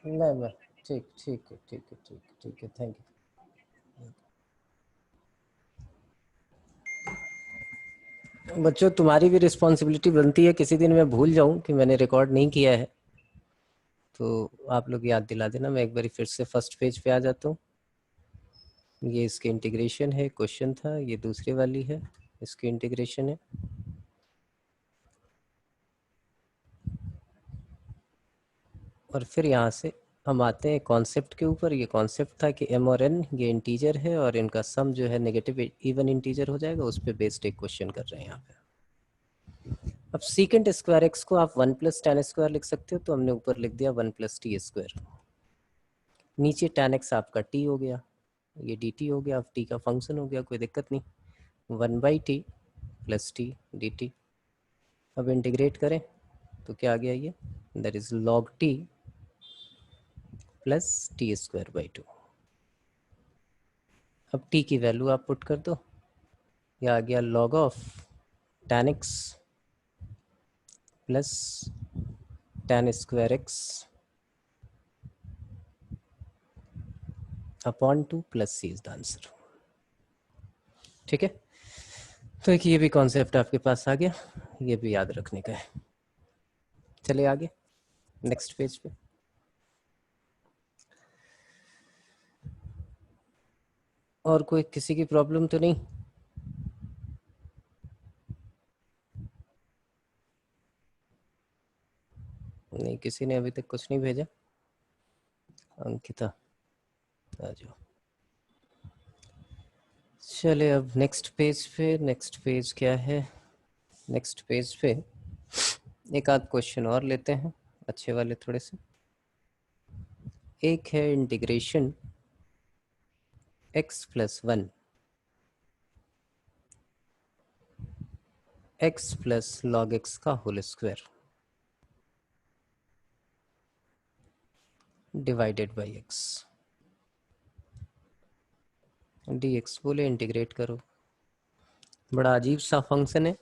मैं ठीक ठीक है ठीक है ठीक है ठीक है, थैंक यू। बच्चों तुम्हारी भी रिस्पॉन्सिबिलिटी बनती है, किसी दिन मैं भूल जाऊं कि मैंने रिकॉर्ड नहीं किया है तो आप लोग याद दिला देना। मैं एक बार फिर से फर्स्ट पेज पे आ जाता हूँ। ये इसके इंटीग्रेशन है, क्वेश्चन था, ये दूसरी वाली है, इसके इंटीग्रेशन है। और फिर यहाँ से हम आते हैं कॉन्सेप्ट के ऊपर। ये कॉन्सेप्ट था कि m और n ये इंटीजर है और इनका सम जो है नेगेटिव इवन इंटीजर हो जाएगा। उस पर बेस्ड एक क्वेश्चन कर रहे हैं यहाँ पे। अब सीकेंट स्क्वायर एक्स को आप 1 + tan स्क्वायर लिख सकते हो, तो हमने ऊपर लिख दिया 1 + t स्क्वायर। नीचे tan x आपका t हो गया, ये dt हो गया, अब t का फंक्शन हो गया, कोई दिक्कत नहीं। 1/t + t dt। अब इंटीग्रेट करें तो क्या आ गया, ये that is log t + t²/2। अब t की वैल्यू आप पुट कर दो, यह आ गया log of tan x + tan square x upon 2 + c is the answer. ठीक है, तो एक ये भी कॉन्सेप्ट आपके पास आ गया, ये भी याद रखने का है। चलिए आगे नेक्स्ट पेज पे। और कोई किसी की प्रॉब्लम तो नहीं? नहीं, किसी ने अभी तक कुछ नहीं भेजा। अंकिता आ जाओ। चले अब नेक्स्ट पेज पे। नेक्स्ट पेज क्या है? नेक्स्ट पेज पे एक आध क्वेश्चन और लेते हैं, अच्छे वाले थोड़े से। एक है integration x + 1 x + log x का whole square divided by x dx। बोले इंटीग्रेट करो। बड़ा अजीब सा फंक्शन है,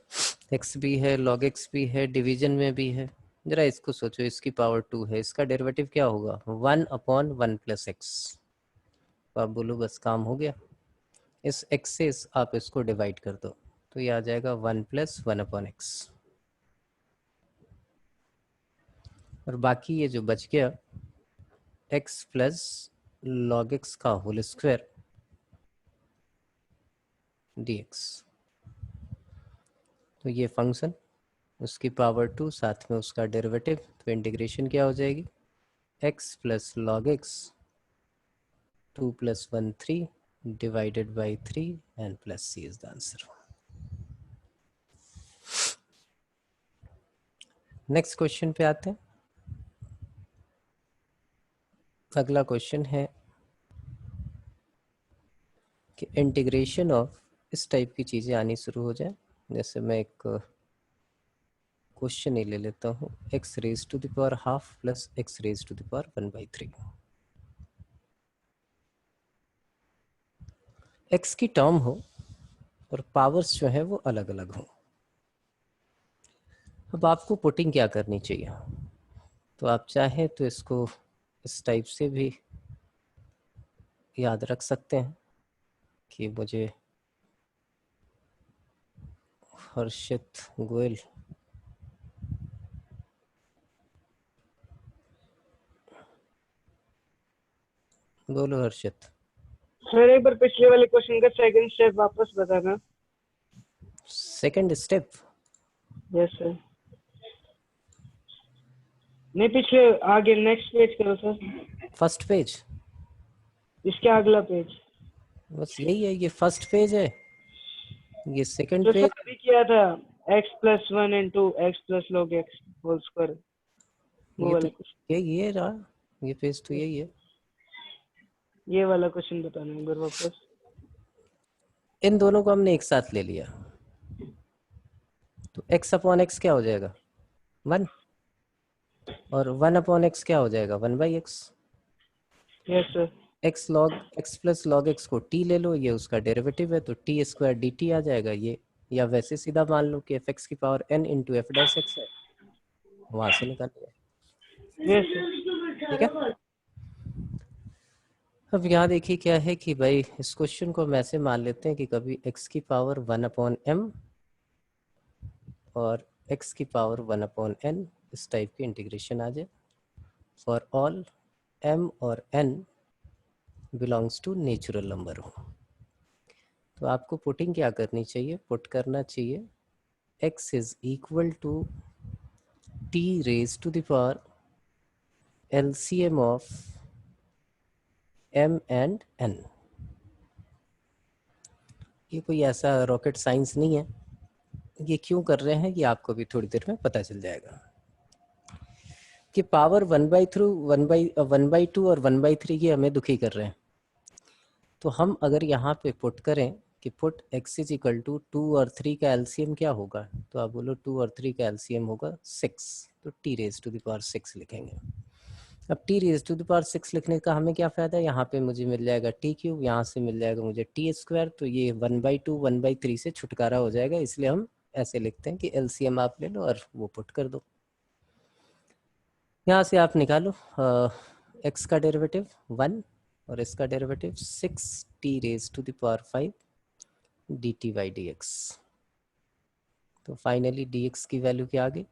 x भी है, log x भी है, डिवीजन में भी है। जरा इसको सोचो, इसकी पावर 2 है, इसका डेरिवेटिव क्या होगा? 1/1 + x। तो आप बोलो बस काम हो गया। इस x से आप इसको डिवाइड कर दो तो ये आ जाएगा 1 + 1/x। और बाकी ये जो बच गया x + log x का होल स्क्वायर dx। तो ये फंक्शन, उसकी पावर 2, साथ में उसका डेरिवेटिव, तो इंटीग्रेशन क्या हो जाएगी? x + log x 2 + 1 3 divided by 3 and plus c is the answer. Next question पे आते हैं। अगला क्वेश्चन है कि इंटीग्रेशन ऑफ इस टाइप की चीज़ें आनी शुरू हो जाए। जैसे मैं एक क्वेश्चन ही ले लेता हूँ, x⁻² + x⁻1/3। x की टर्म हो और पावर्स जो है वो अलग अलग हो। अब आपको पुटिंग क्या करनी चाहिए? तो आप चाहें तो इसको इस टाइप से भी याद रख सकते हैं कि मुझे हर्षित गोयल बोलो। हर्षित सर एक बार पिछले वाले क्वेश्चन का सेकंड स्टेप वापस बताना। Second step? Yes sir. नहीं, पिछले आगे नेक्स्ट पेज करो सर। First page? इसके अगला पेज। बस यही है, ये फर्स्ट पेज है, ये सेकंड तो पेज। सर अभी किया था x + 1 × x + log x whole square, वो ये तो वाला क्वेश्चन। ये रहा, ये पेज तो यही है। ये वाला क्वेश्चन बताना एक बार वापस। इन दोनों को हमने एक साथ ले लिया तो x/x क्या हो जाएगा? 1। और 1/x क्या हो जाएगा? 1/x। Yes sir. x + log x को t ले लो, ये उसका डेरिवेटिव है, तो t² dt आ जाएगा ये। या वैसे सीधा मान लो कि fx की पावर n × f' x है, वहां से निकाल लिया। Yes sir. ठीक है। अब यहाँ देखिए क्या है कि भाई इस क्वेश्चन को हम ऐसे मान लेते हैं कि कभी x की पावर 1/m और x की पावर 1/n इस टाइप की इंटीग्रेशन आ जाए फॉर ऑल m और n belongs to natural number हो। तो आपको पुटिंग क्या करनी चाहिए, पुट करना चाहिए x is equal to t raise to the power LCM of m and n। ये कोई ऐसा रॉकेट साइंस नहीं है, ये क्यों कर रहे हैं ये आपको भी थोड़ी देर में पता चल जाएगा कि पावर 1/2 और 1/3 ये हमें दुखी कर रहे हैं। तो हम अगर यहाँ पे पुट करें कि put x is equal to 2 और 3 का एलसीएम क्या होगा, तो आप बोलो 2 और 3 का एलसीएम होगा 6, तो t raise to the power 6 लिखेंगे। अब t raise to the power 6 लिखने का हमें क्या फ़ायदा है, यहाँ पे मुझे मिल जाएगा t क्यूब, यहाँ से मिल जाएगा मुझे t स्क्वायर, तो ये 1/2 1/3 से छुटकारा हो जाएगा, इसलिए हम ऐसे लिखते हैं कि एलसीएम आप ले लो और वो पुट कर दो। यहाँ से आप निकालो x का डेरिवेटिव 1 और इसका derivative 6t raise to the power 5 dt by dx। तो फाइनली dx की वैल्यू क्या आ गई,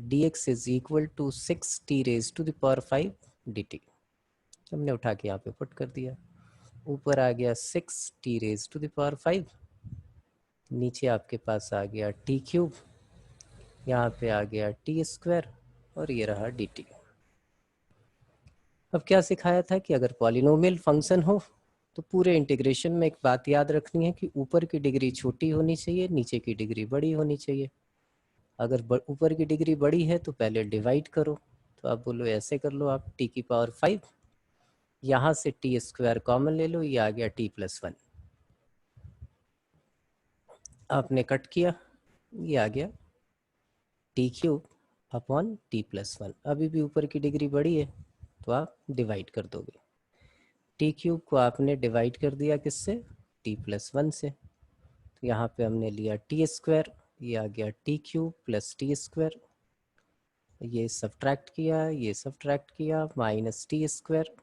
dx is equal to 6t raise to the power 5 dt। हमने उठा के यहाँ पे पुट कर दिया, ऊपर आ गया 6t raise to the power 5, नीचे आपके पास आ गया t क्यूब, यहाँ पे आ गया t स्क्वायर और ये रहा dt। अब क्या सिखाया था कि अगर पॉलिनोमियल फंक्शन हो तो पूरे इंटीग्रेशन में एक बात याद रखनी है कि ऊपर की डिग्री छोटी होनी चाहिए, नीचे की डिग्री बड़ी होनी चाहिए। अगर ऊपर की डिग्री बड़ी है तो पहले डिवाइड करो, तो आप बोलो ऐसे कर लो, आप t की पावर 5, यहाँ से t स्क्वायर कॉमन ले लो, ये आ गया t+1, आपने कट किया, ये आ गया t क्यूब अपॉन t+1। अभी भी ऊपर की डिग्री बड़ी है तो आप डिवाइड कर दोगे, टी क्यूब को आपने डिवाइड कर दिया किससे, t+1 से, तो यहाँ पे हमने लिया टी स्क्वायर, ये आ गया T cube plus T square, ये सब्ट्रैक्ट किया, ये सब्ट्रैक्ट किया, माइनस टी स्क्वायर,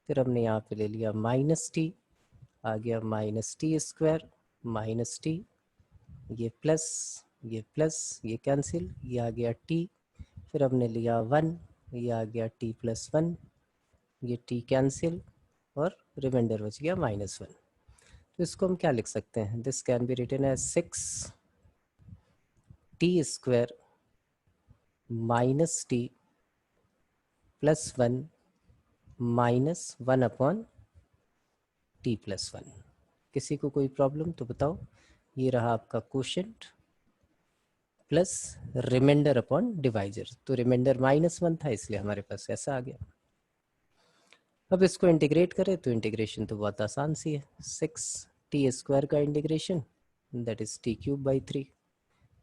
फिर हमने यहाँ पे ले लिया माइनस टी, आ गया minus T square minus T, ये प्लस ये कैंसिल, ये आ गया टी, फिर हमने लिया 1, ये आ गया t+1, ये t कैंसिल और रिमाइंडर बच गया -1। तो इसको हम क्या लिख सकते हैं, this can be written as 6t square minus T plus 1 -1 upon t+1। किसी को कोई प्रॉब्लम तो बताओ। ये रहा आपका quotient plus remainder upon divisor, तो रिमाइंडर -1 था इसलिए हमारे पास ऐसा आ गया। अब इसको इंटीग्रेट करें तो इंटीग्रेशन तो बहुत आसान सी है, 6t स्क्वायर का integration that is t cube by 3,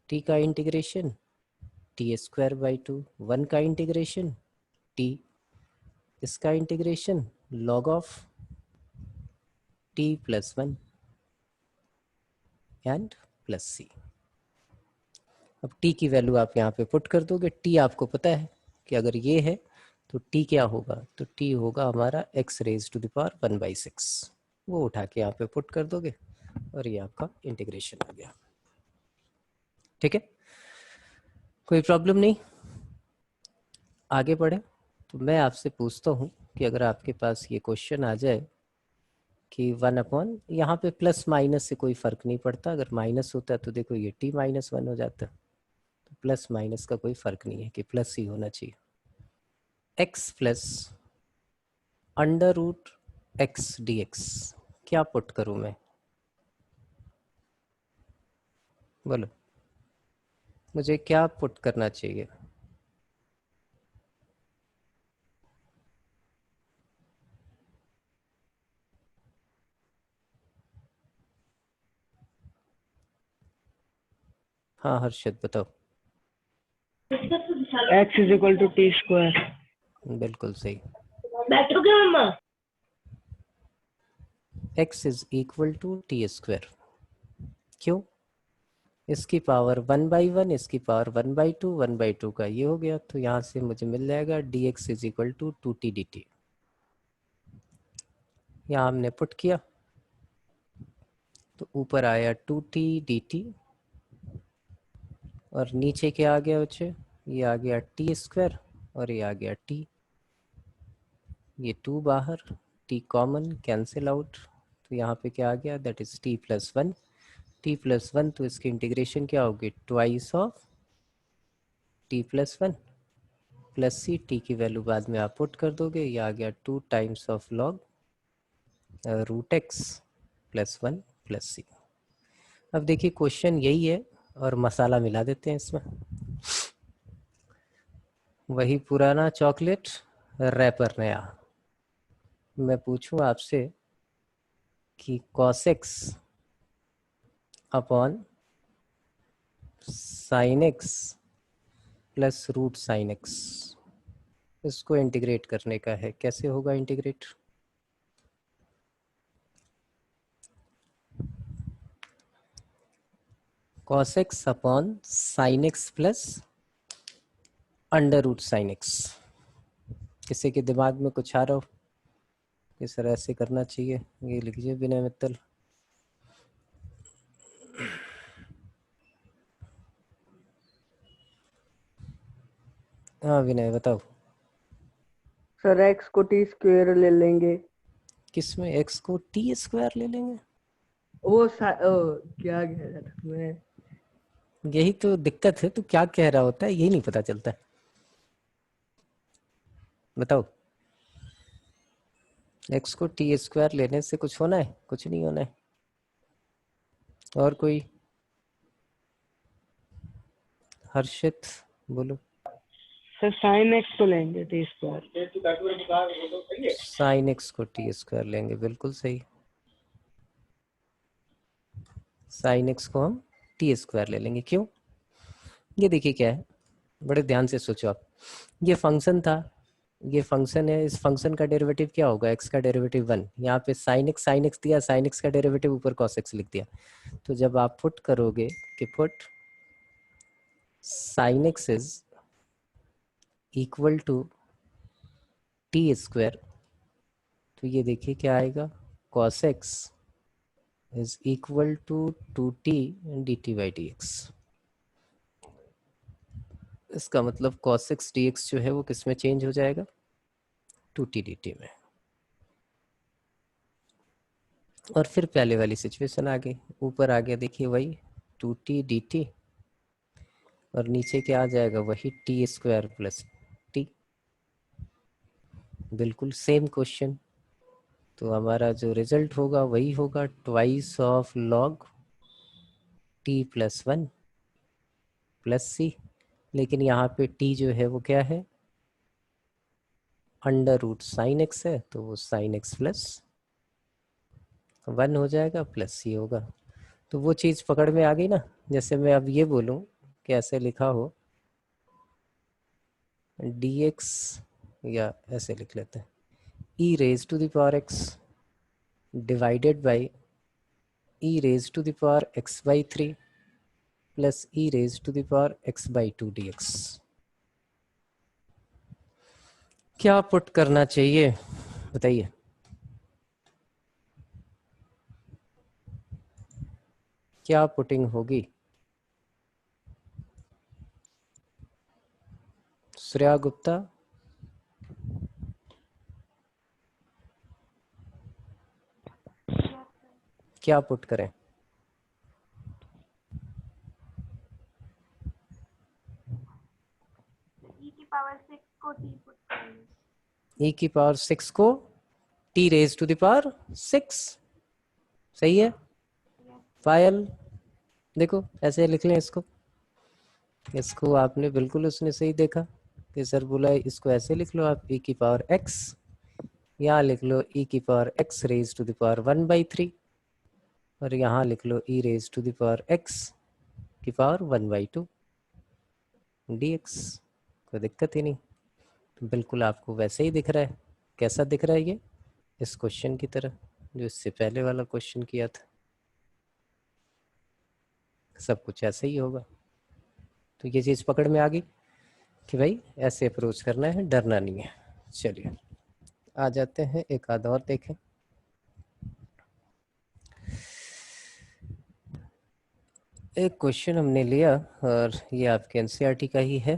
t का इंटीग्रेशन t स्क्वायर बाई 2, 1 का इंटीग्रेशन t, इसका integration log of t+1 and plus c। अब t की वैल्यू आप यहाँ पे पुट कर दोगे, t आपको पता है कि अगर ये है तो t क्या होगा, तो t होगा हमारा x raise to the power 1/6, वो उठा के यहाँ पे पुट कर दोगे और ये आपका इंटीग्रेशन आ गया। ठीक है, कोई प्रॉब्लम नहीं, आगे बढ़े। तो मैं आपसे पूछता हूँ कि अगर आपके पास ये क्वेश्चन आ जाए कि 1 अपॉन, यहाँ पे प्लस माइनस से कोई फ़र्क नहीं पड़ता, अगर माइनस होता है तो देखो ये t-1 हो जाता है, तो प्लस माइनस का कोई फ़र्क नहीं है कि प्लस ही होना चाहिए। x plus under root x d x, क्या पुट करूँ मैं, बोलो मुझे क्या पुट करना चाहिए। हाँ हर्षद बताओ। x is equal to T square. बिल्कुल सही, बैठोगे मम्मा? x is equal to T square, क्यों, इसकी पावर 1/1, इसकी पावर 1/2, 1/2 का ये हो गया, तो यहाँ से मुझे मिल जाएगा dx is equal to 2t dt। यहाँ हमने पुट किया तो ऊपर आया 2t dt और नीचे क्या आ गया बच्चे, ये आ गया टी स्क्वायर और ये आ गया t, ये 2 बाहर, t कॉमन कैंसिल आउट, तो यहाँ पे क्या आ गया, that is t plus 1, t plus 1, तो इसकी इंटीग्रेशन क्या होगी, twice of t plus 1 plus C, t की वैल्यू बाद में आप पुट कर दोगे, ये आ गया 2 times of log root x plus 1 plus c. अब देखिए क्वेश्चन यही है और मसाला मिला देते हैं इसमें, वही पुराना चॉकलेट रैपर नया। मैं पूछूं आपसे कि cos x upon sin x plus root sine x, इसको इंटीग्रेट करने का है, कैसे होगा integrate. cos x upon sin x plus under root sine x, किसी के दिमाग में कुछ आ रहा हो कि सर ऐसे करना चाहिए, ये लिखिए विनय मित्तल। हाँ विनय बताओ। सर x को t स्क्वायर ले लेंगे। किस में x को t स्क्वायर ले लेंगे, क्या कह रहा था मैं। यही तो दिक्कत है, तो क्या कह रहा होता है यही नहीं पता चलता है, बताओ। x को t स्क्वायर लेने से कुछ होना है, कुछ नहीं होना है। और कोई, हर्षित बोलो। सर साइन एक्स को लेंगे टी स्क्वायर। साइन x को t स्क्वायर लेंगे, बिल्कुल सही। साइन x को हम t स्क्वायर ले लेंगे, क्यों, ये देखिए क्या है, बड़े ध्यान से सोचो आप, ये फंक्शन था, ये फंक्शन है, इस फंक्शन का डेरिवेटिव क्या होगा, x का डेरिवेटिव 1, यहाँ पे sin x दिया, sin x का डेरिवेटिव ऊपर cos x लिख दिया, तो जब आप पुट करोगे कि put sin x is equal to t square, तो ये देखिए क्या आएगा, cos x is equal to 2t dt by dx। इसका मतलब cos x dx जो है वो किस में चेंज हो जाएगा, 2t dt में। और फिर पहले वाली सिचुएशन आ गई, ऊपर आ गया देखिए वही 2t dt और नीचे क्या आ जाएगा, वही t स्क्वायर प्लस t, बिल्कुल सेम क्वेश्चन। तो हमारा जो रिजल्ट होगा वही होगा twice of log t plus 1 plus c, लेकिन यहाँ पे t जो है वो क्या है, अंडर रूट साइन एक्स है, तो वो साइन एक्स प्लस 1 हो जाएगा प्लस सी होगा। तो वो चीज़ पकड़ में आ गई ना, जैसे मैं अब ये बोलूँ कि ऐसे लिखा हो dx, या ऐसे लिख लेते हैं e raise to the power x divided by e raise to the power x by 3 plus e raise to the power x by 2 dx। क्या पुट करना चाहिए बताइए, क्या पुटिंग होगी, श्रेया गुप्ता। क्या पुट करें, e की पावर 6 को t पुट करेंगे। e की पावर 6 को t raise to the power 6, सही है पायल, देखो ऐसे लिख लें इसको, इसको आपने बिल्कुल उसने सही देखा कि सर बोला है इसको ऐसे लिख लो आप, e की पावर x, यहाँ लिख लो e की power x raise to the power 1/3 और यहाँ लिख लो e raise to the power x की पावर 1/2 dx, कोई दिक्कत ही नहीं। तो बिल्कुल आपको वैसे ही दिख रहा है, कैसा दिख रहा है ये, इस क्वेश्चन की तरह जो इससे पहले वाला क्वेश्चन किया था, सब कुछ ऐसे ही होगा। तो ये चीज़ पकड़ में आ गई कि भाई ऐसे अप्रोच करना है, डरना नहीं है। चलिए आ जाते हैं एक आध और देखें। एक क्वेश्चन हमने लिया और ये आपके एनसीईआरटी का ही है।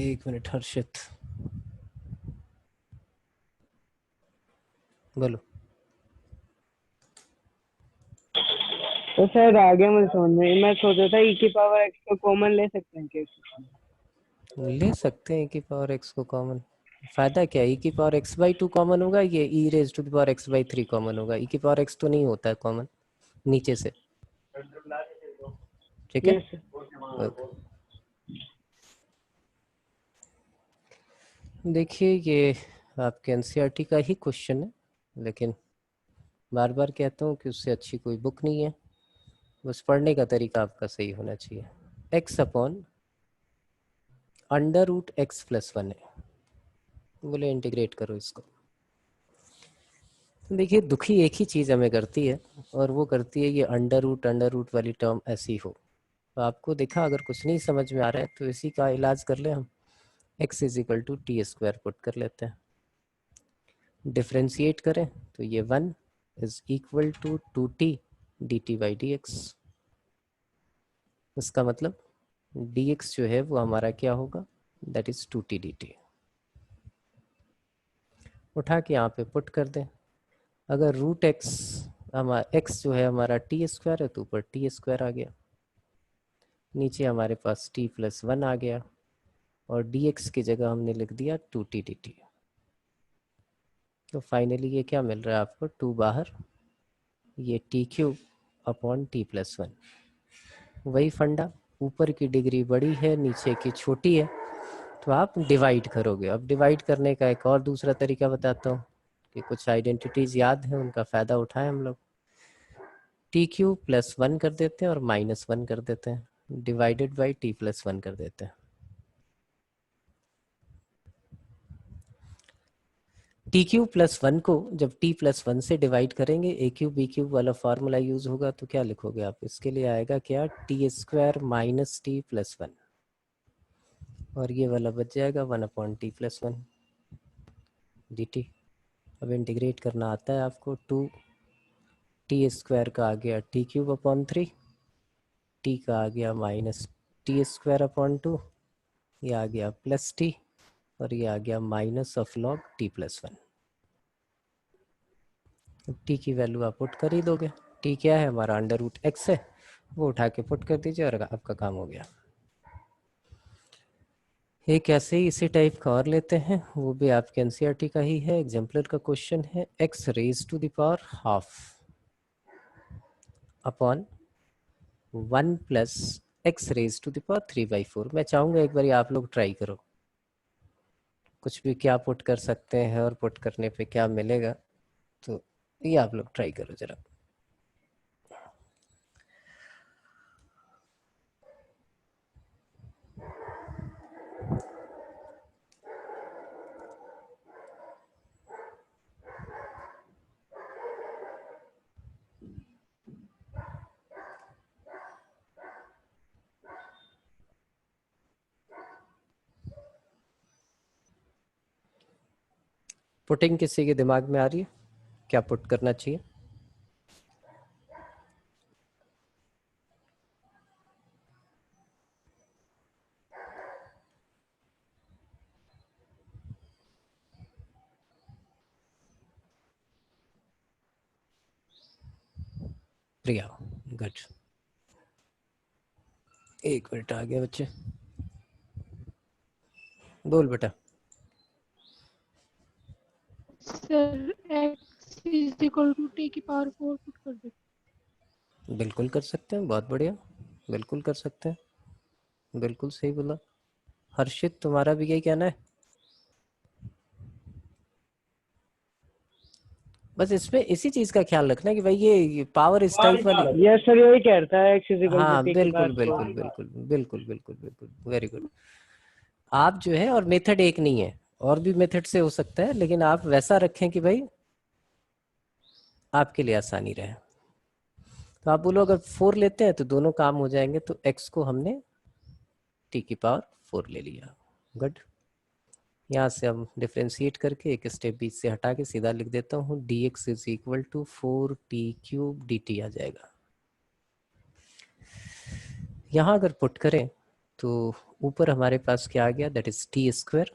एक मिनट हर्षित, बोलो। तो शायद आगे मुझे समझ में, मैं सोचा था e की पावर x को कॉमन ले सकते हैं क्या? ले सकते हैं e की पावर x को कॉमन। फायदा क्या है, e की पावर x/2 कॉमन होगा, ये e raise to the power x/3 common होगा। e की पावर x तो नहीं होता है कॉमन नीचे से, ठीक है। Yes okay. देखिए ये आपके एनसीईआरटी का ही क्वेश्चन है, लेकिन बार बार कहता हूँ कि उससे अच्छी कोई बुक नहीं है, बस पढ़ने का तरीका आपका सही होना चाहिए। x अपॉन √x+1 है, बोले इंटीग्रेट करो इसको। देखिए दुखी एक ही चीज़ हमें करती है, और वो करती है ये अंडर रूट वाली टर्म ऐसी हो। तो आपको देखा, अगर कुछ नहीं समझ में आ रहा है तो इसी का इलाज कर ले हम। x = t² पुट कर लेते हैं, डिफ्रेंशिएट करें तो ये 1 = 2t dt/dx। इसका मतलब dx जो है वो हमारा क्या होगा, दैट इज 2t dt। उठा के यहाँ पे पुट कर दें। अगर √x हमारा x जो है हमारा t² है तो ऊपर t² आ गया, नीचे हमारे पास t+1 आ गया, और dx की जगह हमने लिख दिया 2t dt। तो फाइनली ये क्या मिल रहा है आपको, 2 बाहर, ये t³ अपॉन t+1। वही फंडा, ऊपर की डिग्री बड़ी है नीचे की छोटी है, तो आप डिवाइड करोगे। अब डिवाइड करने का एक और दूसरा तरीका बताता हूँ कि कुछ आइडेंटिटीज याद है, उनका फ़ायदा उठाएं हम लोग। t³ +1 कर देते हैं और -1 कर देते हैं, डिवाइडेड बाई t+1 कर देते हैं। t³ +1 को जब t+1 से डिवाइड करेंगे, a³ b³ वाला फार्मूला यूज होगा, तो क्या लिखोगे आप, इसके लिए आएगा क्या, t² - t+1, और ये वाला बच जाएगा 1/t+1 dt। अब इंटीग्रेट करना आता है आपको, 2t² का आ गया t³/3, t का आ गया -t²/2, ये आ गया +t, और ये आ गया -log t+1। t की वैल्यू आप पुट कर ही दोगे। t क्या है हमारा, √x है, वो उठा के पुट कर दीजिए और आपका काम हो गया। एक ऐसे ही इसी टाइप का और लेते हैं, वो भी आपके एनसीईआरटी का ही है, एग्जाम्पलर का क्वेश्चन है। x⁻² अपॉन 1 + x⁻³ मैं चाहूँगा एक बार आप लोग ट्राई करो, कुछ भी क्या पुट कर सकते हैं और पुट करने पे क्या मिलेगा, तो ये आप लोग ट्राई करो जरा। पुटिंग किसी के दिमाग में आ रही है, क्या पुट करना चाहिए? प्रिया, गुड, एक मिनट आ गया बच्चे, बोल बेटा। सर x = t⁴ पुट कर दे। बिल्कुल कर सकते हैं, बहुत बढ़िया, बिल्कुल कर सकते हैं, बिल्कुल सही बोला। हर्षित तुम्हारा भी यही कहना है? बस इसमें इसी चीज का ख्याल रखना कि भाई ये पावर इस टाइप वाली। यस सर, यही कहता है x हाँ = t की बिल्कुल पावर 4। बिल्कुल बिल्कुल बिल्कुल बिल्कुल बिल्कुल, वेरी गुड। आप जो है, और मेथड एक नहीं है, और भी मेथड से हो सकता है, लेकिन आप वैसा रखें कि भाई आपके लिए आसानी रहे। तो आप बोलो अगर 4 लेते हैं तो दोनों काम हो जाएंगे, तो x को हमने t⁴ ले लिया, गुड। यहाँ से हम डिफ्रेंशिएट करके एक स्टेप बीच से हटा के सीधा लिख देता हूँ, dx is equal to 4t³ dt आ जाएगा। यहाँ अगर पुट करें तो ऊपर हमारे पास क्या आ गया, दैट इज t²,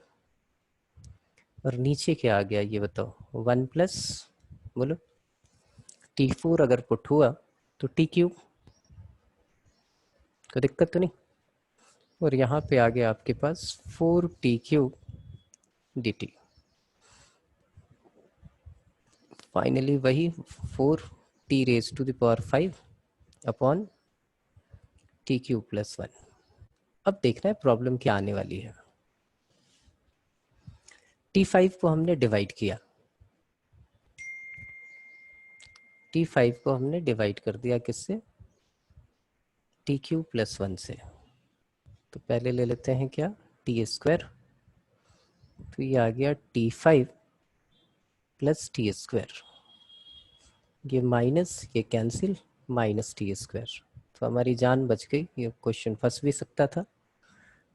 और नीचे क्या आ गया ये बताओ, 1 प्लस बोलो t4 अगर पुट हुआ तो t³, कोई दिक्कत तो नहीं, और यहाँ पे आ गया आपके पास 4t³ dt। फाइनली वही 4t⁵ अपॉन t³ + 1। अब देखना है प्रॉब्लम क्या आने वाली है। t5 को हमने डिवाइड किया, t5 को हमने डिवाइड कर दिया किससे, t³ + 1 से। तो पहले ले लेते हैं क्या, t², तो ये आ गया t5 + t², ये माइनस ये कैंसिल, माइनस t², तो हमारी जान बच गई। ये क्वेश्चन फंस भी सकता था,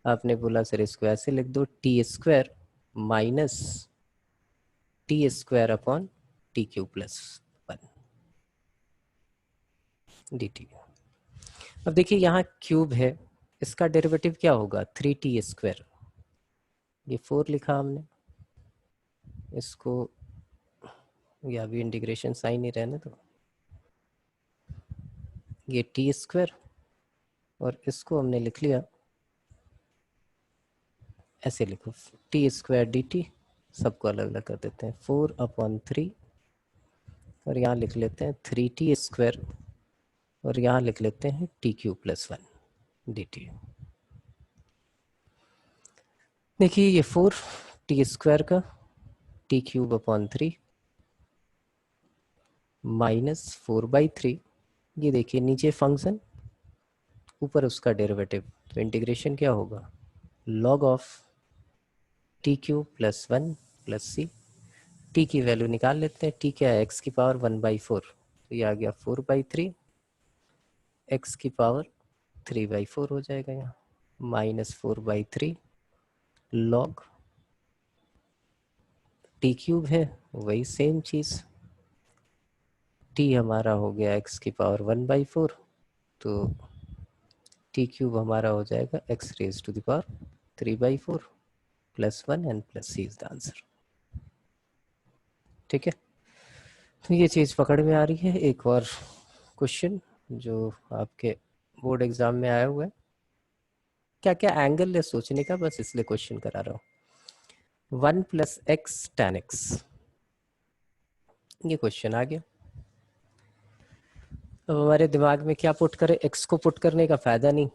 आपने बोला सर इसको ऐसे लिख दो, t² minus t² upon t³ + 1 dt। अब देखिए यहाँ क्यूब है, इसका डेरिवेटिव क्या होगा, 3t², ये 4 लिखा हमने, इसको या भी इंटीग्रेशन साइन ही रहने दो, ये t², और इसको हमने लिख लिया ऐसे, लिखो t² dt, सबको अलग अलग कर देते हैं, 4/3, और यहाँ लिख लेते हैं 3t², और यहाँ लिख लेते हैं t³ + 1 dt। देखिए ये 4t² का t³/3 माइनस 4/3, ये देखिए नीचे फंक्शन ऊपर उसका डेरिवेटिव, तो इंटीग्रेशन क्या होगा, log of t³ + 1 + c, t की वैल्यू निकाल लेते हैं, t क्या है, x की पावर 1/4, तो ये आ गया 4/3, x की पावर 3/4 हो जाएगा यहाँ, माइनस 4/3 log t³ है वही सेम चीज़, t हमारा हो गया x की पावर 1/4, तो t³ हमारा हो जाएगा x⁻³ 3/4 + 1 and + c is the answer. ठीक है, तो ये चीज़ पकड़ में आ रही है। एक और क्वेश्चन जो आपके बोर्ड एग्जाम में आया हुआ है, क्या क्या एंगल है सोचने का, बस इसलिए क्वेश्चन करा रहा हूँ। 1 + x tan x, ये क्वेश्चन आ गया। अब हमारे दिमाग में क्या पुट करें, x को पुट करने का फायदा नहीं,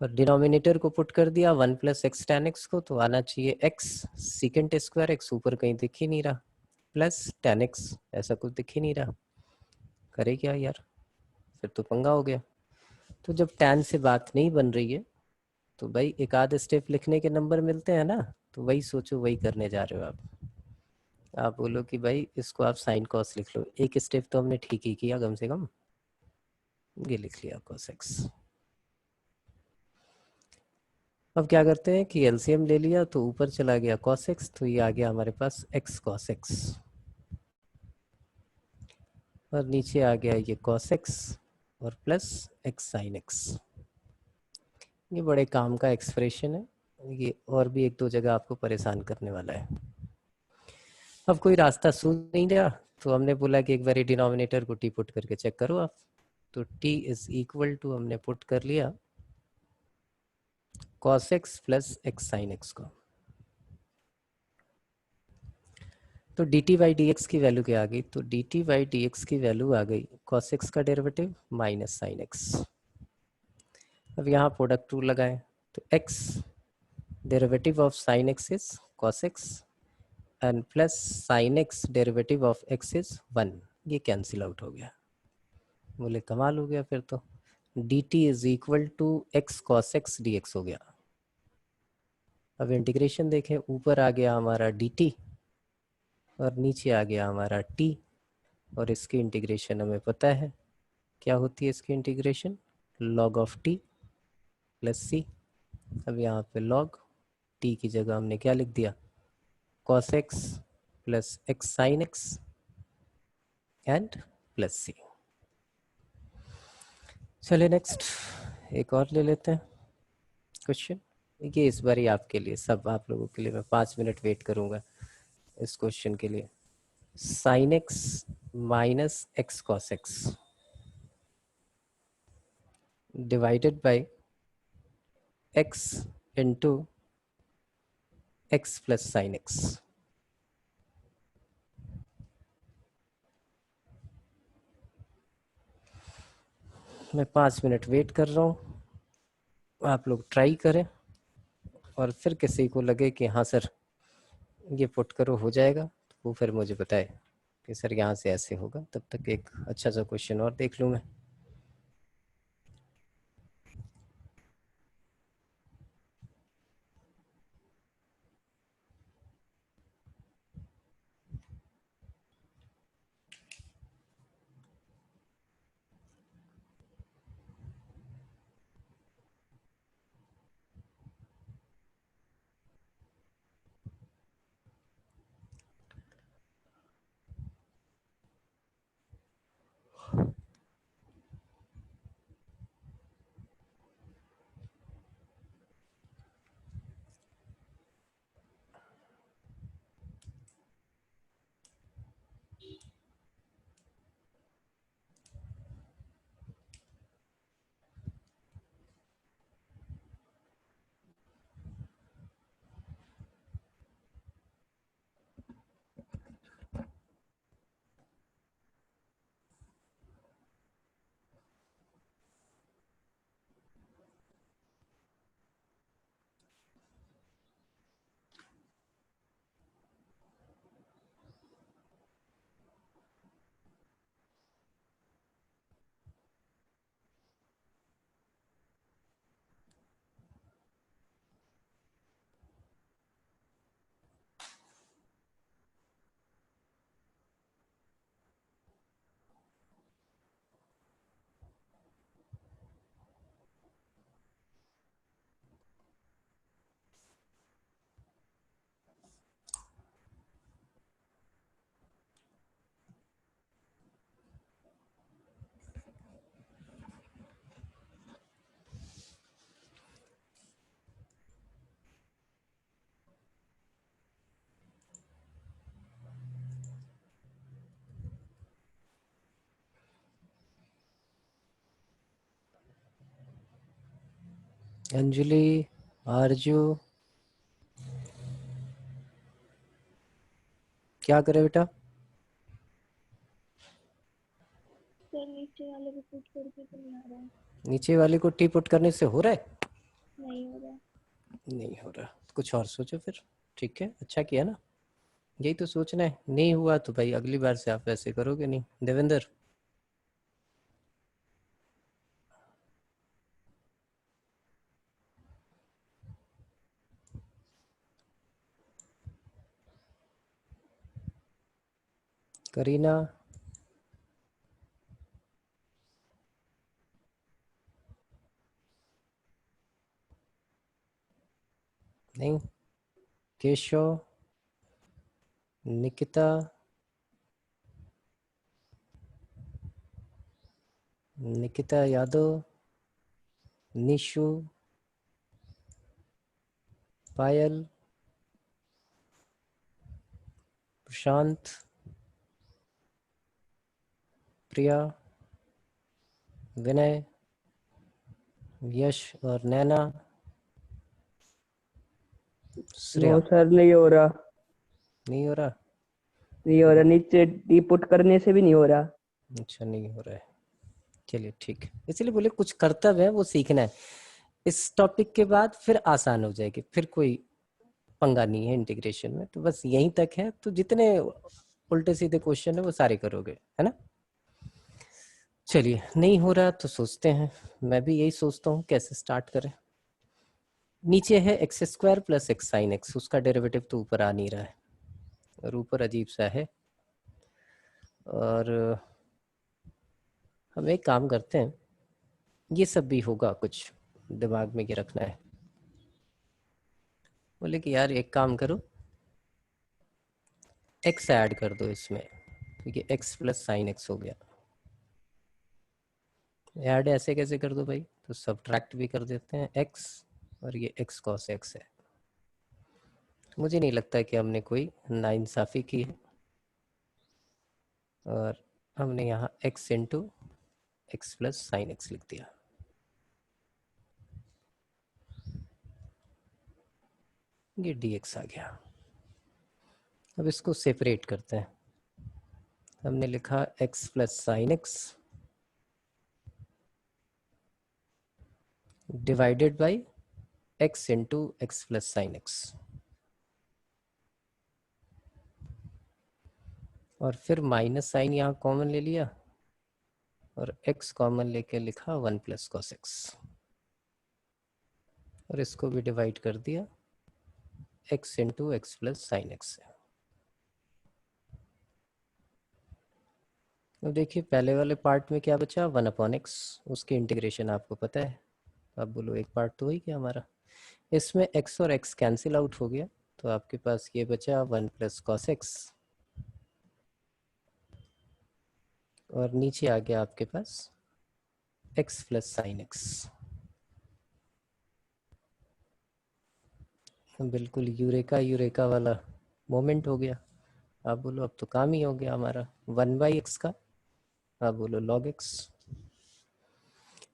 और डिनोमिनेटर को पुट कर दिया 1 + x tan x को, तो आना चाहिए x sec², x ऊपर कहीं दिख ही नहीं रहा, प्लस tan x, ऐसा कुछ दिख ही नहीं रहा, करे क्या यार, फिर तो पंगा हो गया। तो जब tan से बात नहीं बन रही है तो भाई एक आध स्टेप लिखने के नंबर मिलते हैं ना, तो वही सोचो, वही करने जा रहे हो आप बोलो कि भाई इसको आप साइन कॉस लिख लो, एक स्टेप तो हमने ठीक ही किया कम से कम, ये लिख लिया cos x। अब क्या करते हैं कि एलसीएम ले लिया, तो ऊपर चला गया cos x, तो ये आ गया हमारे पास x cos x, और नीचे आ गया ये cos x और प्लस x sin x। ये बड़े काम का एक्सप्रेशन है, ये और भी एक दो जगह आपको परेशान करने वाला है। अब कोई रास्ता सूझ नहीं रहा, तो हमने बोला कि एक बार डिनोमिनेटर को टी पुट करके चेक करो आप, तो t इज इक्वल टू हमने पुट कर लिया cos x plus x sin x को, तो dt/dx की वैल्यू क्या आ गई, तो dt/dx की वैल्यू आ गई cos x का डेरिवेटिव माइनस sin x। अब यहाँ प्रोडक्ट रूल लगाएं, तो x derivative of sin x is cos x and plus sin x derivative of x is 1, ये कैंसिल आउट हो गया। बोले कमाल हो गया, फिर तो dt is equal to x cos x dx हो गया। अब इंटीग्रेशन देखें, ऊपर आ गया हमारा dt और नीचे आ गया हमारा t, और इसकी इंटीग्रेशन हमें पता है क्या होती है, इसकी integration log of t plus c। अब यहाँ पे log t की जगह हमने क्या लिख दिया, cos x plus x sin x and plus c। चलिए नेक्स्ट एक और ले लेते हैं क्वेश्चन। देखिए इस बार ही आपके लिए, सब आप लोगों के लिए मैं 5 मिनट वेट करूंगा इस क्वेश्चन के लिए। sin x minus x cos x divided by x into x plus sine x। मैं 5 मिनट वेट कर रहा हूँ, आप लोग ट्राई करें, और फिर किसी को लगे कि हाँ सर ये पुट करो हो जाएगा तो वो फिर मुझे बताए कि सर यहाँ से ऐसे होगा। तब तक एक अच्छा सा क्वेश्चन और देख लूँ मैं। अंजलि, आरजू, क्या करे बेटा? सर नीचे वाले को पुट करके तो नहीं आ रहा है। नीचे वाले को टी पुट करने से हो रहा है? नहीं हो रहा। नहीं हो रहा, कुछ और सोचो फिर। ठीक है, अच्छा किया ना, यही तो सोचना है। नहीं हुआ तो भाई अगली बार से आप ऐसे करोगे नहीं। देवेंद्र, करीना, नहीं, केशव, निकिता, निकिता यादव, निशु, पायल, प्रशांत, प्रिया, विनय, यश और नैना, श्रेया। नो सर नहीं हो रहा, नहीं हो रहा? नहीं हो रहा, नीचे डी पुट करने से भी नहीं हो रहा। अच्छा, नहीं हो रहा है, चलिए ठीक है। इसलिए बोले कुछ कर्तव्य है वो सीखना है, इस टॉपिक के बाद फिर आसान हो जाएगी, फिर कोई पंगा नहीं है इंटीग्रेशन में। तो बस यहीं तक है, तो जितने उल्टे सीधे क्वेश्चन है वो सारे करोगे, है ना। चलिए, नहीं हो रहा तो सोचते हैं, मैं भी यही सोचता हूँ कैसे स्टार्ट करें। नीचे है x square plus x sine x, उसका डेरिवेटिव तो ऊपर आ नहीं रहा है और ऊपर अजीब सा है। और हम एक काम करते हैं, ये सब भी होगा, कुछ दिमाग में ये रखना है। बोले कि यार एक काम करो, x ऐड कर दो इसमें, क्योंकि x प्लस साइन x हो गया। ऐड ऐसे कैसे कर दो भाई, तो सब्ट्रैक्ट भी कर देते हैं x, और ये x cos x है। मुझे नहीं लगता कि हमने कोई नाइंसाफ़ी की है, और हमने यहाँ x into x plus sine x लिख दिया। ये dx आ गया। अब इसको सेपरेट करते हैं। हमने लिखा x plus sine x divided by x into x plus sine x, और फिर माइनस साइन यहाँ कॉमन ले लिया और x कॉमन लेके लिखा 1 प्लस कॉस x, और इसको भी डिवाइड कर दिया x into x plus sine x से। अब देखिए पहले वाले पार्ट में क्या बचा, 1 अपॉन x, उसकी इंटीग्रेशन आपको पता है। अब बोलो एक पार्ट तो वही क्या हमारा, इसमें x और x कैंसिल आउट हो गया, तो आपके पास ये बचा 1 प्लस कॉस x, और नीचे आ गया आपके पास x प्लस साइन x। बिल्कुल यूरेका यूरेका वाला मोमेंट हो गया। आप बोलो अब तो काम ही हो गया हमारा, 1/x का, आप बोलो log x,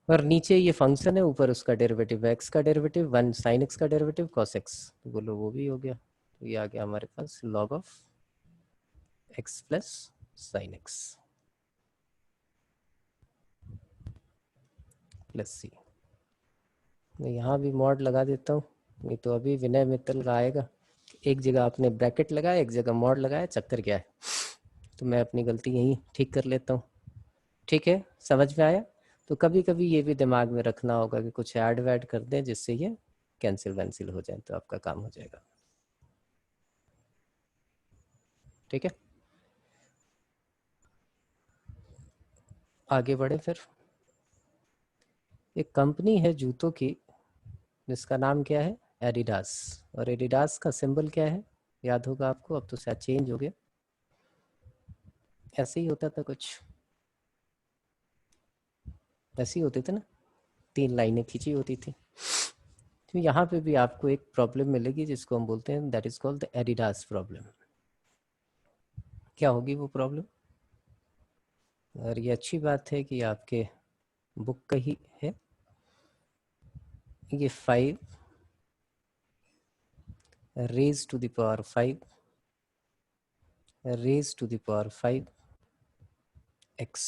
और नीचे ये फंक्शन है, ऊपर उसका डेरिवेटिव x का डेरिवेटिव, 1 साइन x का डेरिवेटिव cos x, तो बोलो वो भी हो गया। तो ये आ गया हमारे पास log of x plus sine x plus c. मैं यहाँ भी मॉड लगा देता हूँ, नहीं तो अभी विनय मित्तल का आएगा, एक जगह आपने ब्रैकेट लगाया, एक जगह मॉड लगाया, चक्कर क्या है। तो मैं अपनी गलती यहीं ठीक कर लेता हूँ। ठीक है, समझ में आया। तो कभी कभी ये भी दिमाग में रखना होगा कि कुछ ऐड वैड कर दें जिससे ये कैंसिल वैंसिल हो जाए, तो आपका काम हो जाएगा। ठीक है, आगे बढ़े फिर। एक कंपनी है जूतों की जिसका नाम क्या है, एडिडास, और एडिडास का सिंबल क्या है, याद होगा आपको, अब तो शायद चेंज हो गया, ऐसे ही होता था कुछ, ऐसे ही होते थे ना, 3 लाइनें खींची होती थी। तो यहाँ पे भी आपको एक प्रॉब्लम मिलेगी जिसको हम बोलते हैं, that is called the Adidas problem. क्या होगी वो प्रॉब्लम, और ये अच्छी बात है कि आपके बुक का ही है। ये 5 raise to the power 5 raise to the power 5 x,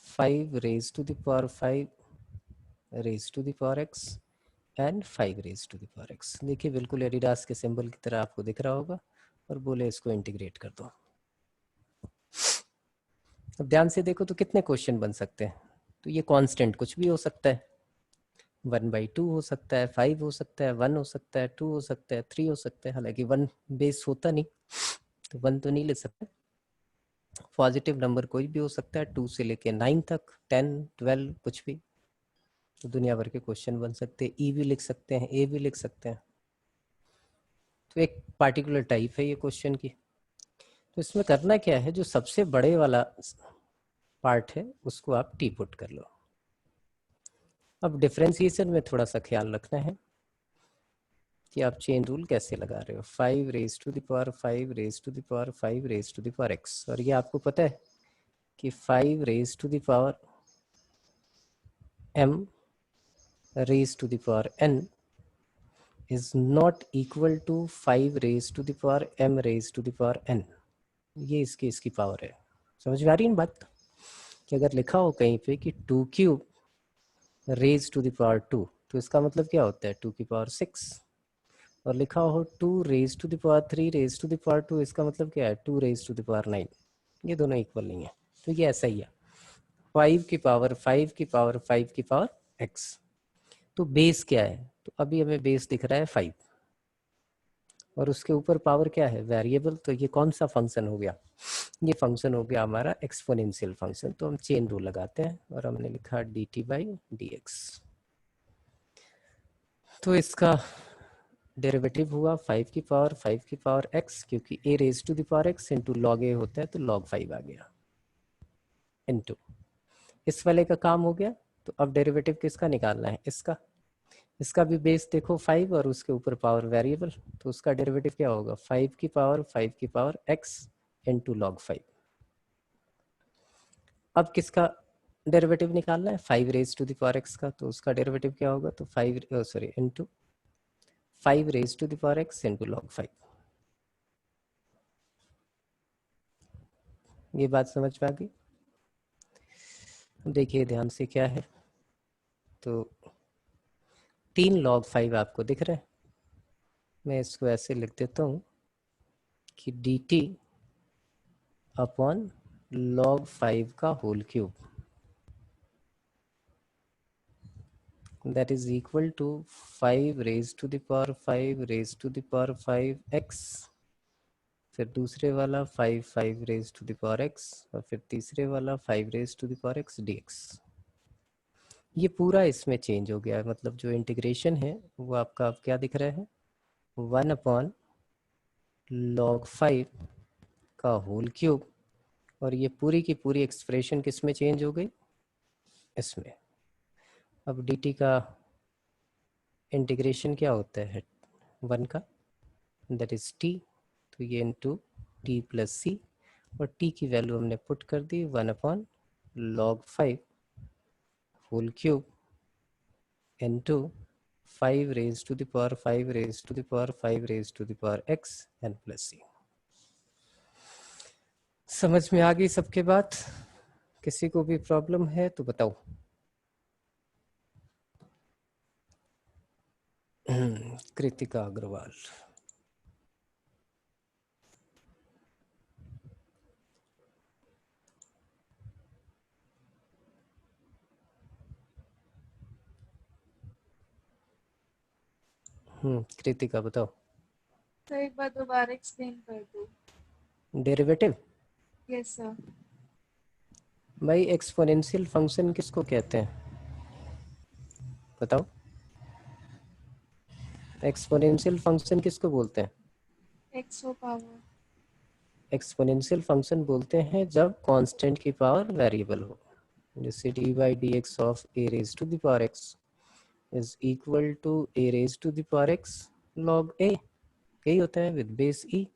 5 raise to the power 5 raise to the power x and 5 raise to the power x। देखिए बिल्कुल एडिडास के सिंबल की तरह आपको दिख रहा होगा, और बोले इसको इंटीग्रेट कर दो। अब ध्यान से देखो तो कितने क्वेश्चन बन सकते हैं। तो ये कांस्टेंट कुछ भी हो सकता है, 1/2 हो सकता है, 5 हो सकता है, 1 हो सकता है, 2 हो सकता है, 3 हो सकता है। हालांकि 1 बेस होता नहीं, तो 1 तो नहीं ले सकते। पॉजिटिव नंबर कोई भी हो सकता है, 2 से लेके 9 तक, 10, 12, कुछ भी। तो दुनिया भर के क्वेश्चन बन सकते हैं। ई भी लिख सकते हैं, ए भी लिख सकते हैं। तो एक पार्टिकुलर टाइप है ये क्वेश्चन की। तो इसमें करना क्या है, जो सबसे बड़े वाला पार्ट है उसको आप टी पुट कर लो। अब डिफरेंशिएशन में थोड़ा सा ख्याल रखना है कि आप चेन रूल कैसे लगा रहे हो। 5 raise to the power 5 raise to the power 5 raise to the power x, और ये आपको पता है कि 5 raise to the power m raise to the power n is not equal to 5 raise to the power m raise to the power n। ये इसकी power है। समझ में आ रही है बात, कि अगर लिखा हो कहीं पे कि 2 cube raise to the power 2, तो इसका मतलब क्या होता है 2 की पावर 6, और लिखा हो 2 raise to the power 3 raise to the power 2, इसका मतलब क्या है 2 रेज टू द पावर 9। ये दोनों इक्वल नहीं है, तो ये ऐसा ही है, 5 की पावर 5 की पावर 5 की पावर x। तो बेस क्या है, तो अभी हमें बेस दिख रहा है 5, और उसके ऊपर पावर क्या है, वेरिएबल। तो ये कौन सा फंक्शन हो गया, ये फंक्शन हो गया हमारा एक्सपोनेंशियल फंक्शन। तो हम चेन रूल लगाते हैं, और हमने लिखा dt/dx। तो इसका डेरिवेटिव हुआ 5 की पावर x, क्योंकि a raise to the power x into log a होता है तो log 5 आ गया, इंटू इस वाले का काम हो गया। तो अब डेरिवेटिव किसका निकालना है, इसका भी बेस देखो 5 और उसके ऊपर पावर वेरिएबल, तो उसका डेरिवेटिव क्या होगा 5 की पावर x इंटू लॉग 5। अब किसका डेरिवेटिव निकालना है 5 raise to the power x का, तो उसका डेरिवेटिव क्या होगा, तो 5 into 5 raise to the power x into log 5। ये बात समझ में आ गई। देखिए ध्यान से क्या है, तो 3 log 5 आपको दिख रहे हैं, मैं इसको ऐसे लिख देता हूँ कि dt अपॉन log 5 का whole cube, that is equal to 5 raised to the power 5 raised to the power 5x, फिर दूसरे वाला 5 raised to the power x, और फिर तीसरे वाला 5 raised to the power x dx। ये पूरा इसमें चेंज हो गया है, मतलब जो इंटीग्रेशन है वो आपका अब क्या दिख रहा है 1 अपॉन log 5 का होल क्यूब, और ये पूरी की पूरी एक्सप्रेशन किस में चेंज हो गई, इसमें। अब dt का इंटीग्रेशन क्या होता है 1 का, दैट इज t, तो ये इंटू टी प्लस सी, और t की वैल्यू हमने पुट कर दी 1 upon log 5 whole cube into 5 raise to the power 5 raise to the power 5 raise to the power x n plus c. समझ में आ गई सबके बात? किसी को भी प्रॉब्लम है तो बताओ। कृतिका अग्रवाल। कृतिका बताओ। तो एक बार दोबारा एक्सप्लेन कर दो। Derivative, yes sir. भाई एक्सपोनेंशियल फंक्शन किसको कहते हैं बताओ, एक्सपोनेंशियल फंक्शन किसको बोलते हैं? एक्स हो पावर। एक्सपोनेंशियल फंक्शन बोलते हैं जब कांस्टेंट की पावर वेरिएबल हो, जैसे d by d x of a raise to the power x is equal to a raise to the power x log a, यही होता है with base e.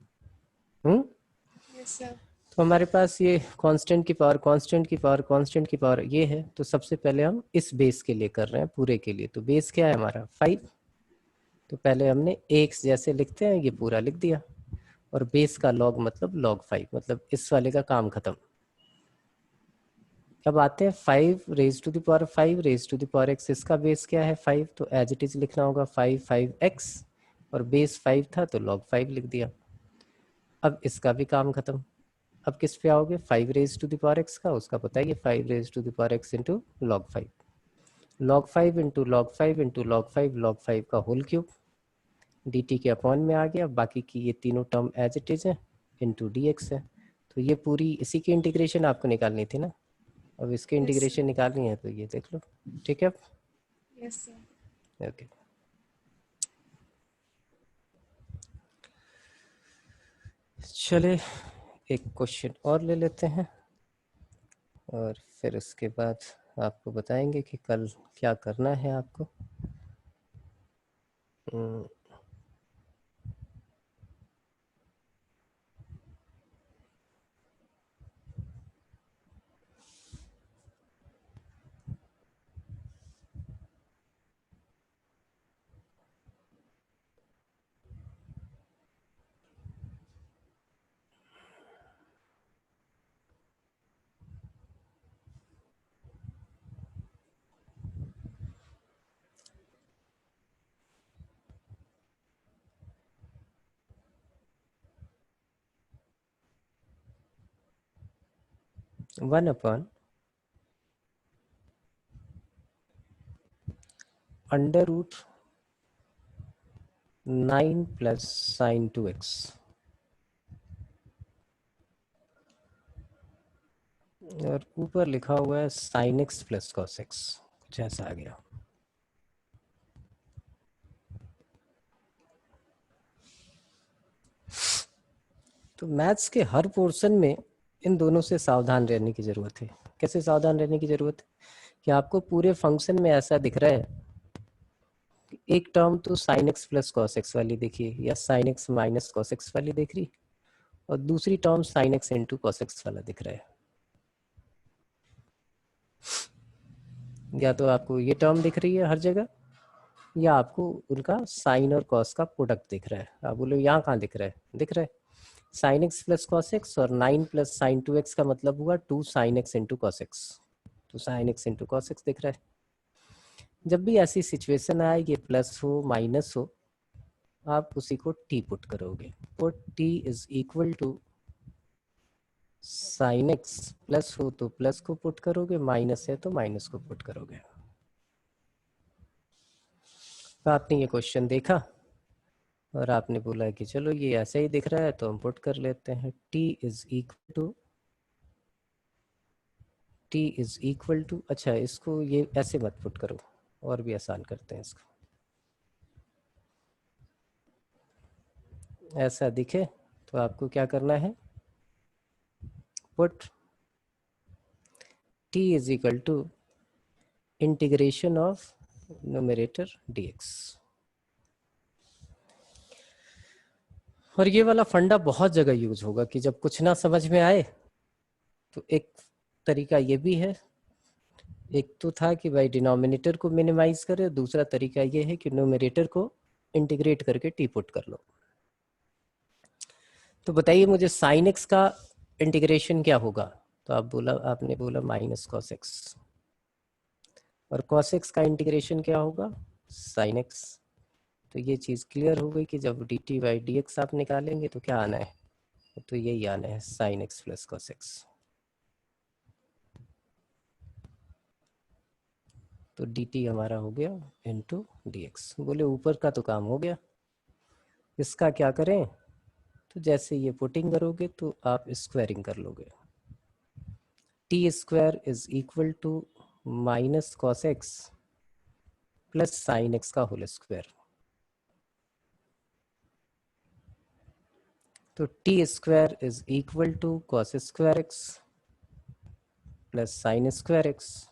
Yes sir. तो हमारे पास ये कांस्टेंट की पावर ये है, तो सबसे पहले हम इस बेस के लिए कर रहे हैं पूरे के लिए, तो बेस क्या है हमारा 5, तो पहले हमने एक्स जैसे लिखते हैं ये पूरा लिख दिया, और बेस का लॉग मतलब log 5, मतलब इस वाले का काम खत्म। अब आते हैं 5 raise to the power 5 raise to the power x, इसका बेस क्या है 5, तो एज इट इज लिखना होगा 5x, और बेस 5 था तो log 5 लिख दिया। अब इसका भी काम खत्म। अब किस पे आओगे 5 raise to the power x का, उसका पता है ये 5 raise to the power x into log 5, log 5 into log 5 into log 5 का होल क्यूब, dt के अपॉन में आ गया, बाकी की ये तीनों टर्म एज इट इज है, इंटू डी एक्स है। तो ये पूरी इसी की इंटीग्रेशन आपको निकालनी थी ना, अब इसकी इंटीग्रेशन निकालनी है तो ये देख लो, ठीक है। Yes sir. ओके, चले एक क्वेश्चन और ले लेते हैं, और फिर उसके बाद आपको बताएंगे कि कल क्या करना है आपको। 1 upon under root 9 plus sine 2x, और ऊपर लिखा हुआ है sine x plus cos x, कुछ ऐसा आ गया। तो मैथ्स के हर पोर्शन में इन दोनों से सावधान रहने की ज़रूरत है। कैसे सावधान रहने की ज़रूरत है कि आपको पूरे फंक्शन में ऐसा दिख रहा है कि एक टर्म तो sine x plus cos x वाली देखिए, या sign x minus cos x वाली देख रही, और दूसरी term sign x into cos x वाला दिख रहा है। या तो आपको ये टर्म दिख रही है हर जगह, या आपको उनका साइन और कॉस का प्रोडक्ट दिख रहा है। आप बोलो यहाँ कहाँ दिख रहा है? दिख रहा है sine x plus cos x, और 9 प्लस साइन 2x का मतलब हुआ 2 sine x into cos x. तो sine x into cos x दिख रहा है। जब भी ऐसी सिचुएशन आए, ये प्लस हो माइनस हो, आप उसी को t पुट करोगे। Put t is equal to sine x, plus हो तो प्लस को पुट करोगे, माइनस है तो माइनस को पुट करोगे। तो आपने ये क्वेश्चन देखा और आपने बोला कि चलो ये ऐसे ही दिख रहा है तो हम पुट कर लेते हैं। t इज इक्वल टू, अच्छा इसको ये ऐसे मत पुट करो, और भी आसान करते हैं इसको। ऐसा दिखे तो आपको क्या करना है, put t is equal to integration of numerator dx। और ये वाला फंडा बहुत जगह यूज होगा कि जब कुछ ना समझ में आए तो एक तरीका ये भी है। एक तो था कि भाई डिनोमिनेटर को मिनिमाइज करे, दूसरा तरीका ये है कि न्यूमरेटर को इंटीग्रेट करके टी पुट कर लो। तो बताइए मुझे साइन एक्स का इंटीग्रेशन क्या होगा? तो आपने बोला माइनस कॉस एक्स, और कॉस एक्स का इंटीग्रेशन क्या होगा? Sine x. तो ये चीज़ क्लियर हो गई कि जब D T by d x आप निकालेंगे तो क्या आना है? तो यही आना है sine x plus cos x. तो डी टी हमारा हो गया इंटू डी एक्स। बोले ऊपर का तो काम हो गया, इसका क्या करें? तो जैसे ये पुटिंग करोगे तो आप स्क्वायरिंग कर लोगे। T square is equal to minus cos x plus sine x का होल स्क्वायर। तो T square is equal to cos square x plus sine square x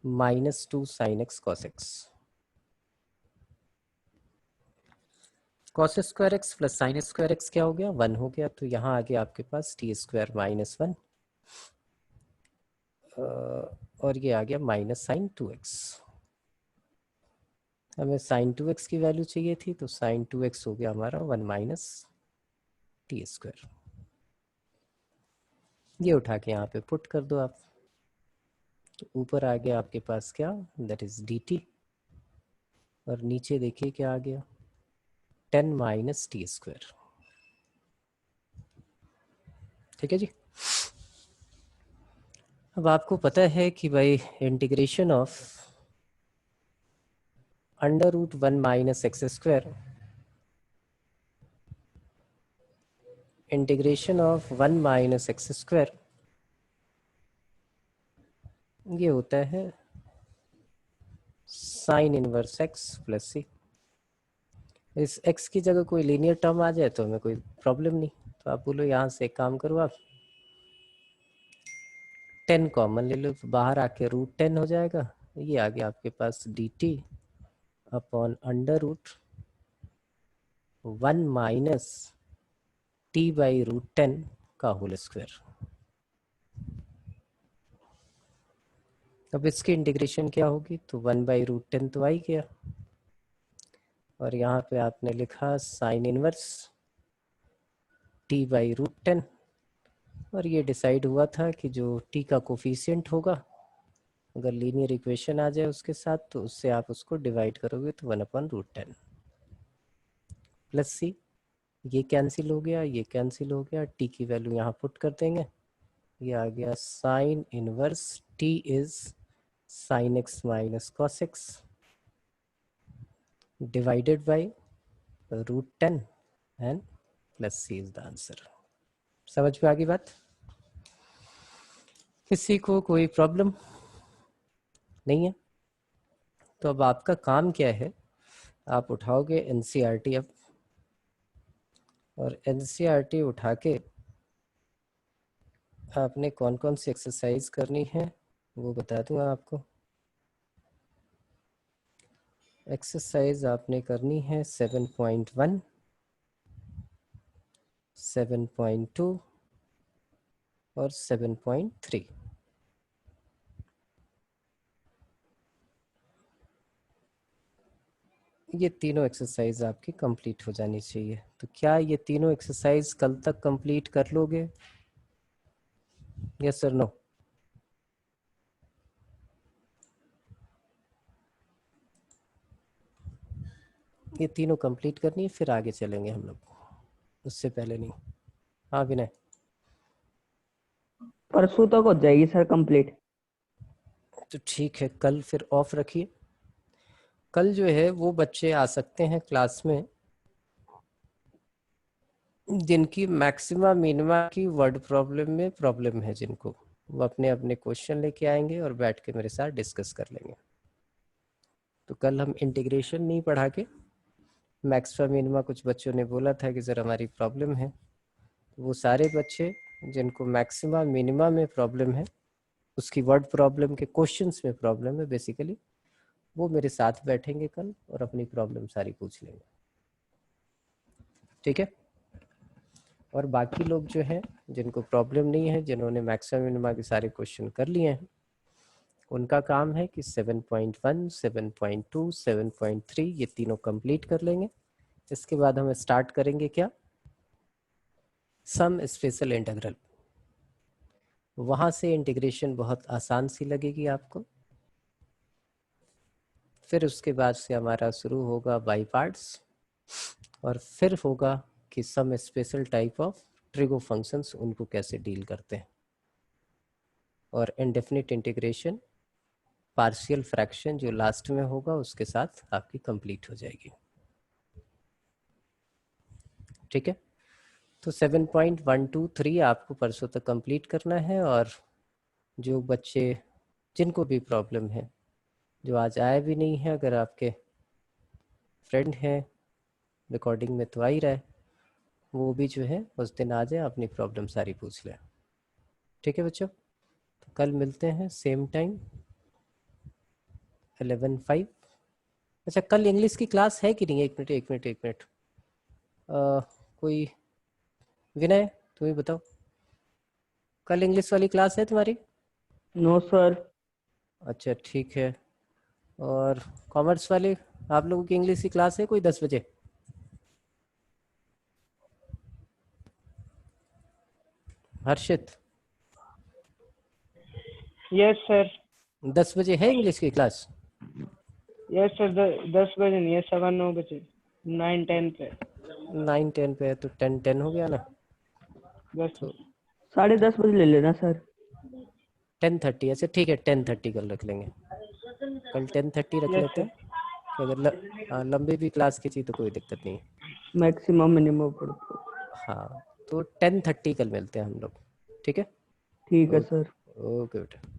minus 2 sine x cos x. Cos square x plus sine square x क्या हो गया? 1 हो गया। तो यहाँ आ गया आपके पास टी स्क्वायर माइनस 1, और ये आ गया माइनस साइन 2x। हमें साइन 2x की वैल्यू चाहिए थी, तो साइन 2x हो गया हमारा 1 माइनस टी स्क्वायर। ये उठा के यहाँ पे पुट कर दो आप। तो ऊपर आ गया आपके पास क्या? दैट इज डी टी, और नीचे देखिए क्या आ गया? 10 माइनस टी स्क्वायर। ठीक है जी। अब आपको पता है कि भाई integration of under root 1 minus x square, integration of 1 minus x square, ये होता है sine inverse x plus C. इस x की जगह कोई लीनियर टर्म आ जाए तो हमें कोई प्रॉब्लम नहीं। तो आप बोलो यहाँ से एक काम करो, आप 10 कॉमन ले लो, तो बाहर आके रूट 10 हो जाएगा। ये आ गया आपके पास d t upon under root 1 minus t by root 10 का होल स्क्वायर। अब इसकी इंटीग्रेशन क्या होगी? तो 1 बाई रूट 10 तो आ ही गया, और यहाँ पे आपने लिखा sine inverse T by root 10, और ये डिसाइड हुआ था कि जो टी का कोफिशिएंट होगा, अगर लीनियर इक्वेशन आ जाए उसके साथ, तो उससे आप उसको डिवाइड करोगे तो 1 अपॉन रूट 10 प्लस सी। ये कैंसिल हो गया, ये कैंसिल हो गया, टी की वैल्यू यहाँ पुट कर देंगे। ये आ गया sine inverse T is sine x minus cos x divided by root 10 and plus C is the answer. समझ में आ गई बात? किसी को कोई प्रॉब्लम नहीं है? तो अब आपका काम क्या है, आप उठाओगे एनसीईआरटी अब, और एनसीईआरटी उठा के आपने कौन कौन सी एक्सरसाइज करनी है वो बता दूंगा आपको। एक्सरसाइज आपने करनी है 7.1, 7.2 और 7.3। ये तीनों एक्सरसाइज आपकी कंप्लीट हो जानी चाहिए। तो क्या ये तीनों एक्सरसाइज कल तक कंप्लीट कर लोगे? Yes sir no? ये तीनों कंप्लीट करनी है, फिर आगे चलेंगे हम लोग, उससे पहले नहीं। हाँ विनय? परसों तक हो जाएगी सर कंप्लीट। तो ठीक है, कल फिर ऑफ रखिए। कल जो है वो बच्चे आ सकते हैं क्लास में जिनकी मैक्सिमा मिनिमा की वर्ड प्रॉब्लम में प्रॉब्लम है, जिनको वो अपने अपने क्वेश्चन लेके आएंगे और बैठ के मेरे साथ डिस्कस कर लेंगे। तो कल हम इंटीग्रेशन नहीं पढ़ा के मैक्सिमा मिनिमा, कुछ बच्चों ने बोला था कि सर हमारी प्रॉब्लम है, तो वो सारे बच्चे जिनको मैक्सिमा मिनिमा में प्रॉब्लम है, उसकी वर्ड प्रॉब्लम के क्वेश्चंस में प्रॉब्लम है बेसिकली, वो मेरे साथ बैठेंगे कल और अपनी प्रॉब्लम सारी पूछ लेंगे। ठीक है? और बाकी लोग जो हैं जिनको प्रॉब्लम नहीं है, जिन्होंने मैक्सिमम मिनिमा के सारे क्वेश्चन कर लिए हैं, उनका काम है कि 7.1, 7.2, 7.3 ये तीनों कंप्लीट कर लेंगे। इसके बाद हम स्टार्ट करेंगे क्या? Some special integral. वहाँ से इंटीग्रेशन बहुत आसान सी लगेगी आपको। फिर उसके बाद से हमारा शुरू होगा बाई पार्ट्स, और फिर होगा कि some special type of trigo functions, उनको कैसे डील करते हैं, और इंडेफिनिट इंटीग्रेशन पार्शियल फ्रैक्शन जो लास्ट में होगा उसके साथ आपकी कंप्लीट हो जाएगी। ठीक है? तो 7.123 आपको परसों तक कंप्लीट करना है। और जो बच्चे जिनको भी प्रॉब्लम है, जो आज आए भी नहीं है, अगर आपके फ्रेंड हैं, रिकॉर्डिंग में तो आ ही रहा है, वो भी जो है उस दिन आ जाए, अपनी प्रॉब्लम सारी पूछ लें। ठीक है बच्चों? तो कल मिलते हैं सेम टाइम 11:05। अच्छा, कल इंग्लिश की क्लास है कि नहीं? एक मिनट कोई, विनय तुम ही बताओ, कल इंग्लिश वाली क्लास है तुम्हारी? No sir. अच्छा ठीक है। और कॉमर्स वाले, आप लोगों की इंग्लिश की क्लास है कोई 10 बजे? हर्षित, यस सर। 10 बजे है इंग्लिश की क्लास? यस सर, 10 बजे नहीं है, 9:15 बजे, 9:10 पे। 9:10 पे है तो 10:10 हो गया ना, बस तो 10:30 बजे ले लेना सर। 10:30। अच्छा ठीक है, 10:30 कल रख लेंगे। कल 10:30 रख यस लेते सर। हैं कि अगर लंबी भी क्लास खींची तो कोई दिक्कत नहीं है। मैक्सिमम मिनिमम पढ़ते। हाँ, तो 10:30 कल मिलते हैं हम लोग। ठीक है? ठीक है सर। ओके बेटा।